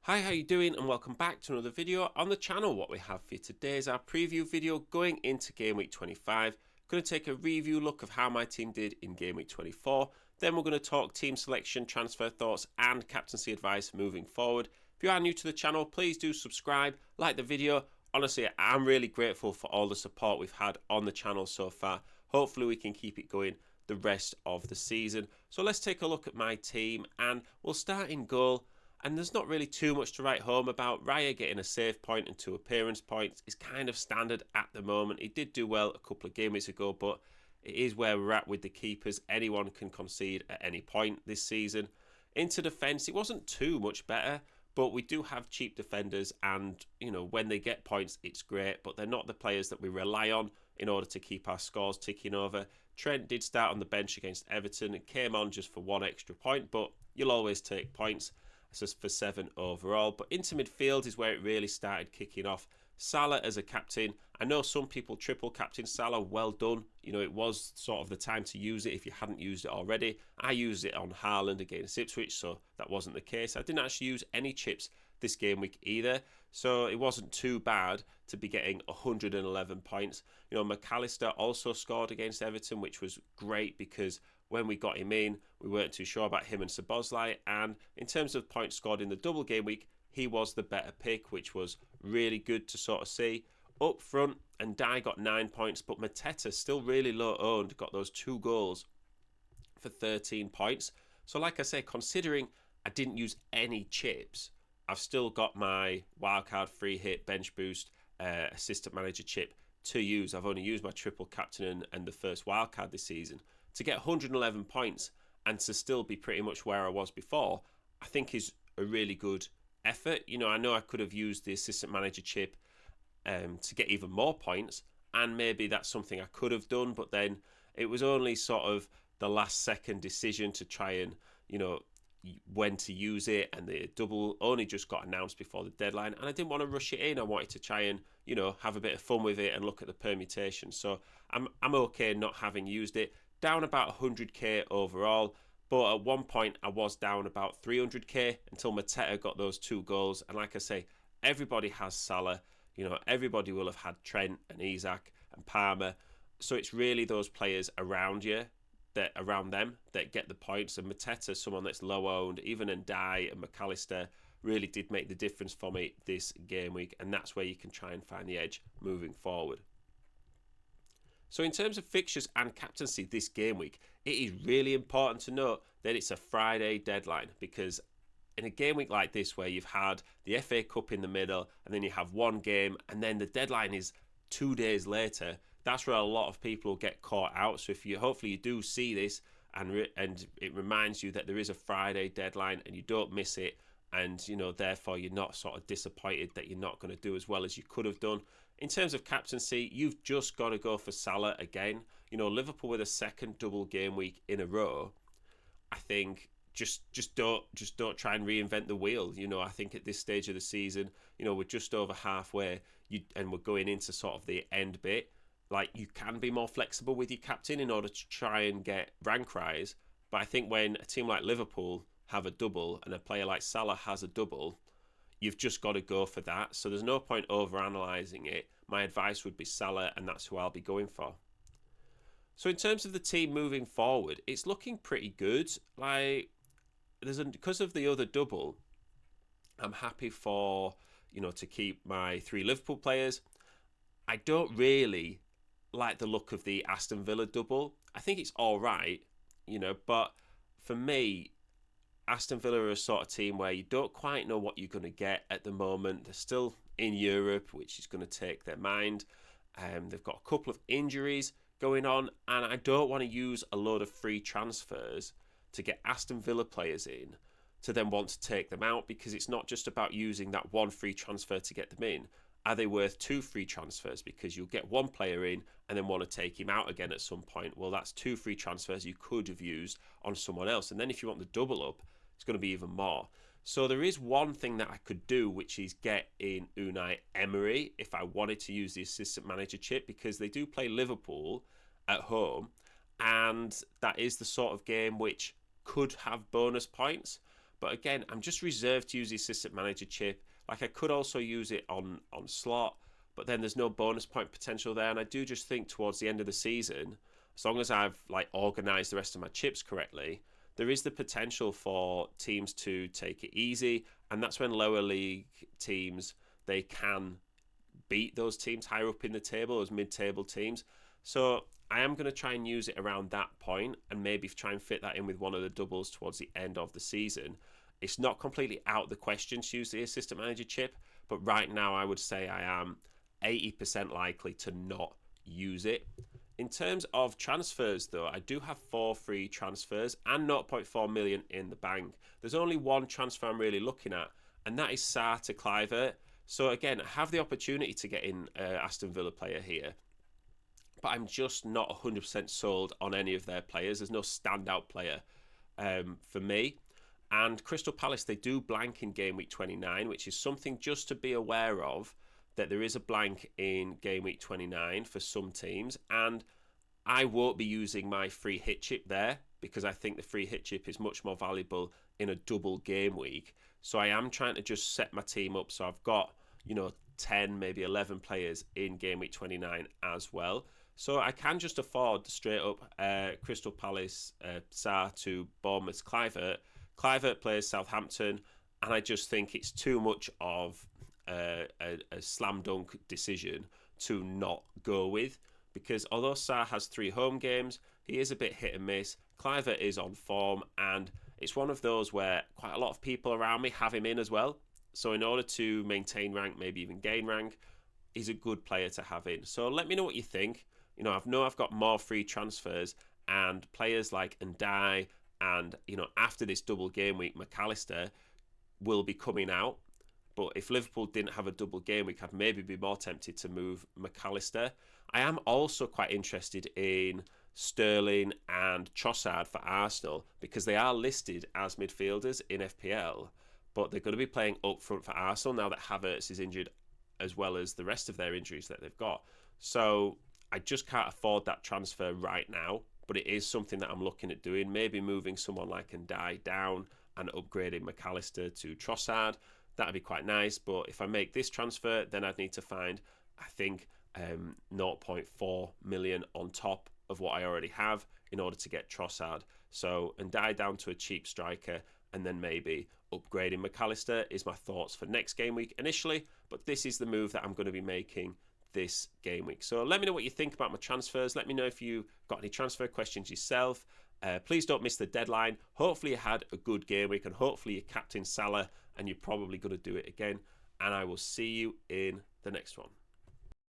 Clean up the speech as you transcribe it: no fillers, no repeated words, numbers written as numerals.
Hi, how you doing? And welcome back to another video on the channel. What we have for you today is our preview video going into Game Week 25. Going to take a review look of how my team did in Game Week 24. Then we're going to talk team selection, transfer thoughts and captaincy advice moving forward. If you are new to the channel, please do subscribe, like the video. Honestly, I'm really grateful for all the support we've had on the channel so far. Hopefully we can keep it going the rest of the season. So let's take a look at my team and we'll start in goal. And there's not really too much to write home about. Raya getting a save point and 2 appearance points is kind of standard at the moment. He did do well a couple of game weeks ago, but it is where we're at with the keepers. Anyone can concede at any point this season. Into defence, it wasn't too much better, but we do have cheap defenders, and when they get points, it's great, but they're not the players that we rely on in order to keep our scores ticking over. Trent did start on the bench against Everton and came on just for 1 extra point, but you'll always take points. So for 7 overall. But into midfield is where it really started kicking off. Salah as a captain. I know some people triple captain Salah. Well done. It was sort of the time to use it if you hadn't used it already. I used it on Haaland against Ipswich, so that wasn't the case. I didn't actually use any chips this game week either, so it wasn't too bad to be getting 111 points. McAllister also scored against Everton, which was great because when we got him in, we weren't too sure about him and Szoboszlai, and in terms of points scored in the double game week, he was the better pick, which was really good to sort of see. Up front, and Dye got 9 points, but Mateta, still really low owned, got those 2 goals for 13 points. So like I say, considering I didn't use any chips, I've still got my wildcard free hit, bench boost, assistant manager chip to use. I've only used my triple captain and the first wildcard this season. To get 111 points and to still be pretty much where I was before, I think is a really good effort. I know I could have used the assistant manager chip to get even more points, and maybe that's something I could have done, but then it was only sort of the last second decision to try and, when to use it, and the double only just got announced before the deadline, and I didn't want to rush it in. I wanted to try and have a bit of fun with it and look at the permutations. So I'm okay not having used it. Down about 100k overall, but at one point I was down about 300k until Mateta got those 2 goals. And like I say, everybody has Salah. Everybody will have had Trent and Isak and Palmer. So it's really those players around you, around them, that get the points. And Mateta, someone that's low owned, even Ndiaye and McAllister really did make the difference for me this game week, and that's where you can try and find the edge moving forward. So in terms of fixtures and captaincy this game week, it is really important to note that it's a Friday deadline, because in a game week like this where you've had the FA Cup in the middle and then you have one game and then the deadline is 2 days later, that's where a lot of people get caught out. So hopefully you do see this and it reminds you that there is a Friday deadline and you don't miss it, and therefore you're not sort of disappointed that you're not going to do as well as you could have done. In terms of captaincy, you've just got to go for Salah again. Liverpool with a second double game week in a row, I think just don't try and reinvent the wheel. I think at this stage of the season, we're just over halfway, and we're going into sort of the end bit. Like, you can be more flexible with your captain in order to try and get rank rise, but I think when a team like Liverpool have a double and a player like Salah has a double, you've just got to go for that. So there's no point over analysing it. My advice would be Salah, and that's who I'll be going for. So in terms of the team moving forward, it's looking pretty good. Because of the other double, I'm happy for to keep my 3 Liverpool players. I don't really like the look of the Aston Villa double. I think it's all right, but for me, Aston Villa are a sort of team where you don't quite know what you're going to get at the moment. They're still in Europe, which is going to take their mind. They've got a couple of injuries going on, and I don't want to use a load of free transfers to get Aston Villa players in to then want to take them out, because it's not just about using that one free transfer to get them in. Are they worth 2 free transfers? Because you'll get one player in and then want to take him out again at some point. Well, that's 2 free transfers you could have used on someone else. And then if you want the double up, it's going to be even more. So there is one thing that I could do, which is get in Unai Emery if I wanted to use the assistant manager chip, because they do play Liverpool at home, and that is the sort of game which could have bonus points. But again, I'm just reserved to use the assistant manager chip. Like I could also use it on slot, but then there's no bonus point potential there. And I do just think towards the end of the season, as long as I've like organized the rest of my chips correctly, there is the potential for teams to take it easy, and that's when lower league teams, they can beat those teams higher up in the table, those mid-table teams. So I am going to try and use it around that point and maybe try and fit that in with one of the doubles towards the end of the season. It's not completely out of the question to use the assistant manager chip, but right now I would say I am 80% likely to not use it. In terms of transfers, though, I do have 4 free transfers and 0.4 million in the bank. There's only one transfer I'm really looking at, and that is Sarr to Kluivert. So again, I have the opportunity to get in Aston Villa player here, but I'm just not 100% sold on any of their players. There's no standout player for me. And Crystal Palace, they do blank in game week 29, which is something just to be aware of, that there is a blank in game week 29 for some teams. And I won't be using my free hit chip there because I think the free hit chip is much more valuable in a double game week. So I am trying to just set my team up so I've got, 10, maybe 11 players in game week 29 as well. So I can just afford straight up Crystal Palace, Sarr to Bournemouth, Kluivert. Kluivert plays Southampton, and I just think it's too much of a slam dunk decision to not go with, because although Sarr has 3 home games, he is a bit hit and miss. Kluivert is on form, and it's one of those where quite a lot of people around me have him in as well. So in order to maintain rank, maybe even gain rank, he's a good player to have in. So let me know what you think. I've got more free transfers and players like Ndai, and after this double game week, McAllister will be coming out. But if Liverpool didn't have a double game week, I'd maybe be more tempted to move McAllister. I am also quite interested in Sterling and Trossard for Arsenal because they are listed as midfielders in FPL, but they're going to be playing up front for Arsenal now that Havertz is injured, as well as the rest of their injuries that they've got. So I just can't afford that transfer right now, but it is something that I'm looking at doing. Maybe moving someone like Ndai down and upgrading McAllister to Trossard. That'd be quite nice, but if I make this transfer, then I'd need to find, I think, 0.4 million on top of what I already have in order to get Trossard. So Ndai down to a cheap striker, and then maybe upgrading McAllister is my thoughts for next game week initially, but this is the move that I'm going to be making this game week. So let me know what you think about my transfers. Let me know if you got any transfer questions yourself. Please don't miss the deadline. Hopefully you had a good game week, and hopefully you captain Salah, and you're probably going to do it again. And I will see you in the next one.